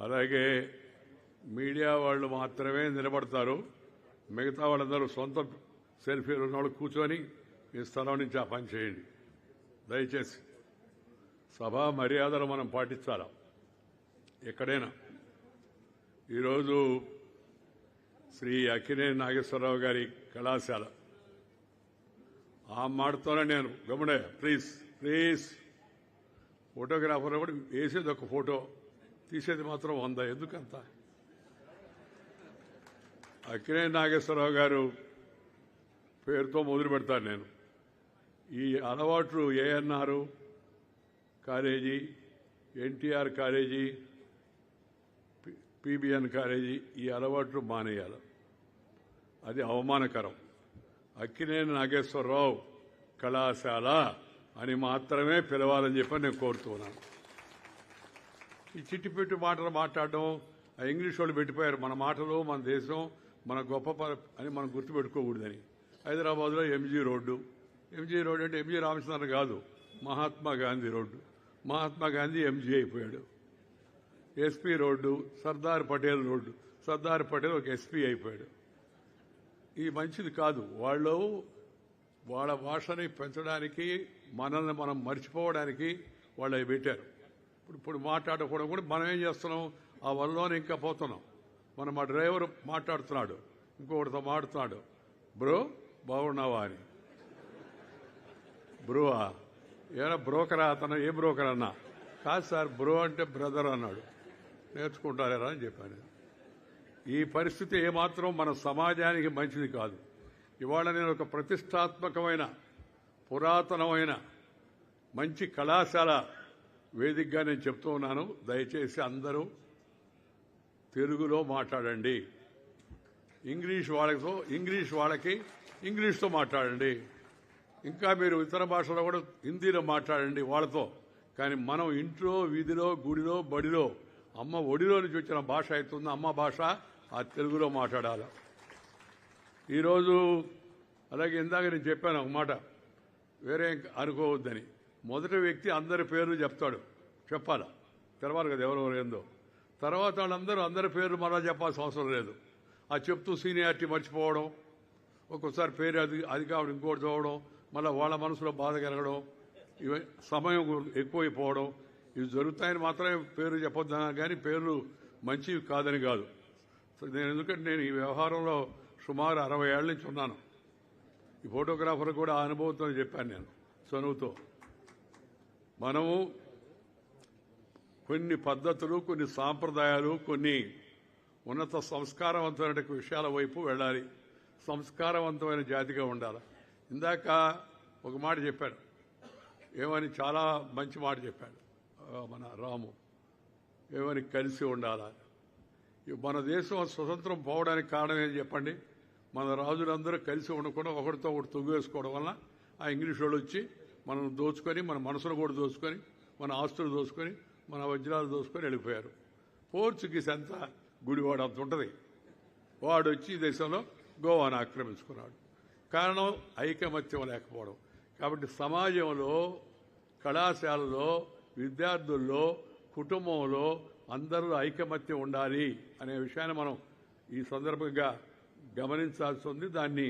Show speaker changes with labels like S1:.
S1: అలాగే మీడియా వాళ్ళు మాత్రమే నిలబడతారు. మిగతా వాళ్ళందరూ సొంత సెల్ఫీలు ఉన్నవాళ్ళు కూర్చొని ఈ స్థలం నుంచి ఆ పని చేయండి దయచేసి. సభా మర్యాదలు మనం పాటించాలి ఎక్కడైనా. ఈరోజు శ్రీ అక్కినేని నాగేశ్వరరావు గారి కళాశాల ఆ మాటతోనే నేను గమనే ప్లీజ్ ప్లీజ్ ఫోటోగ్రాఫర్ కూడా వేసేది ఒక ఫోటో, తీసేది మాత్రం 100. ఎందుకంత? అక్కినేని నాగేశ్వరరావు గారు పేరుతో మొదలు పెడతాను నేను. ఈ అలవాట్లు ANR college, NTR college, PBN college ఈ అలవాట్లు మానేయాలి. అది అవమానకరం. అక్కినేని నాగేశ్వరరావు కళాశాల అని మాత్రమే పిలవాలని చెప్పి నేను కోరుతున్నాను. ఈ చిట్టిపెట్టి మాటలు మాట్లాడడం, ఆ ఇంగ్లీష్ వాళ్ళు పెట్టిపోయారు మన మాటలు, మన దేశం, మన గొప్ప అని మనం గుర్తుపెట్టుకోకూడదని. హైదరాబాద్లో ఎంజీ రోడ్డు అంటే ఎంజీ రామచంద్రన్ కాదు, మహాత్మా గాంధీ రోడ్డు. మహాత్మా గాంధీ ఎంజీ అయిపోయాడు. SP road Sardar Patel road, Sardar Patel ఒక ఎస్పీ అయిపోయాడు. ఇది మంచిది కాదు. వాళ్ళ భాషని పెంచడానికి, మనల్ని మనం మర్చిపోవడానికి వాళ్ళు అవి పెట్టారు. ఇప్పుడు మాట్లాడకపోవడం కూడా మనం ఏం చేస్తున్నాం, ఆ వల్లలోనే ఇంకా పోతున్నాం. మా డ్రైవర్ మాట్లాడుతున్నాడు, ఇంకొకటితో మాట్లాడుతున్నాడు, బ్రో బాగున్నావా అని. బ్రోవా? ఏమైనా బ్రోకరా అతను? ఏ బ్రోకర్ అన్నా? కాదు సార్, బ్రో అంటే బ్రదర్ అన్నాడు. నేర్చుకుంటారా అని చెప్పాను. ఈ పరిస్థితి ఏమాత్రం మన సమాజానికి మంచిది కాదు. ఇవాళ నేను ఒక ప్రతిష్టాత్మకమైన, పురాతనమైన మంచి కళాశాల వేదికగా నేను చెప్తూ ఉన్నాను. దయచేసి అందరూ తెలుగులో మాట్లాడండి. ఇంగ్లీష్ వాళ్ళకి ఇంగ్లీష్తో మాట్లాడండి. ఇంకా మీరు ఇతర భాషలో కూడా హిందీలో మాట్లాడండి వాళ్ళతో. కానీ మనం ఇంట్లో, వీధిలో, గుడిలో, బడిలో, అమ్మ ఒడిలో నుంచి వచ్చిన భాష అవుతుంది అమ్మ భాష, ఆ తెలుగులో మాట్లాడాలి. ఈరోజు అలాగే ఇందాక నేను చెప్పాను ఒక మాట, వేరే అనుకోవద్దని. మొదటి వ్యక్తి అందరి పేర్లు చెప్పాలా, తెలవాలి కదా ఎవరెవరు ఏందో. తర్వాత వాళ్ళందరూ అందరి పేర్లు మరలా చెప్పాల్సిన అవసరం లేదు. ఆ చెప్తూ సీనియారిటీ మర్చిపోవడం, ఒక్కోసారి పేరు అది కావడం, ఇంకోటి చూడడం, మళ్ళీ వాళ్ళ మనసులో బాధ కలగడం, ఇవి సమయం ఎక్కువైపోవడం, ఇవి జరుగుతాయని మాత్రమే పేరు చెప్పొద్దాను. కానీ పేర్లు మంచివి కాదని కాదు. ఎందుకంటే నేను ఈ వ్యవహారంలో సుమారు 60 ఏళ్ల నుంచి ఉన్నాను. ఈ ఫోటోగ్రాఫర్ కూడా ఆ అనుభవంతో చెప్పాను నేను చనువుతో. మనము కొన్ని పద్ధతులు, కొన్ని సాంప్రదాయాలు, కొన్ని ఉన్నత సంస్కారవంతమైన విషయాల వైపు వెళ్ళాలి. సంస్కారవంతమైన జాతిగా ఉండాలి. ఇందాక ఒక మాట చెప్పాడు, ఏమని, చాలా మంచి మాట చెప్పాడు మన రాము, ఏమని కలిసి ఉండాలా. మన దేశం స్వతంత్రం పోవడానికి కారణం ఏం చెప్పండి? మన రాజులందరూ కలిసి ఉండకుండా ఒకరితో ఒకటి తొంగేసుకోవడం వల్ల ఆ ఇంగ్లీష్ వాళ్ళు వచ్చి మనం దోచుకొని, మన మనసును కూడా దోచుకొని, మన ఆస్తులు దోచుకొని, మన వజ్రాలు దోచుకొని వెళ్ళిపోయారు. పోర్చుగీస్ అంతా గుడివాడ అంత ఉంటుంది. వాడు వచ్చి ఈ దేశంలో గోవాను ఆక్రమించుకున్నాడు. కారణం ఐకమత్యం లేకపోవడం. కాబట్టి సమాజంలో, కళాశాలలో, విద్యార్థుల్లో, కుటుంబంలో అందరూ ఐకమత్యం ఉండాలి అనే విషయాన్ని మనం ఈ సందర్భంగా గమనించాల్సి ఉంది. దాన్ని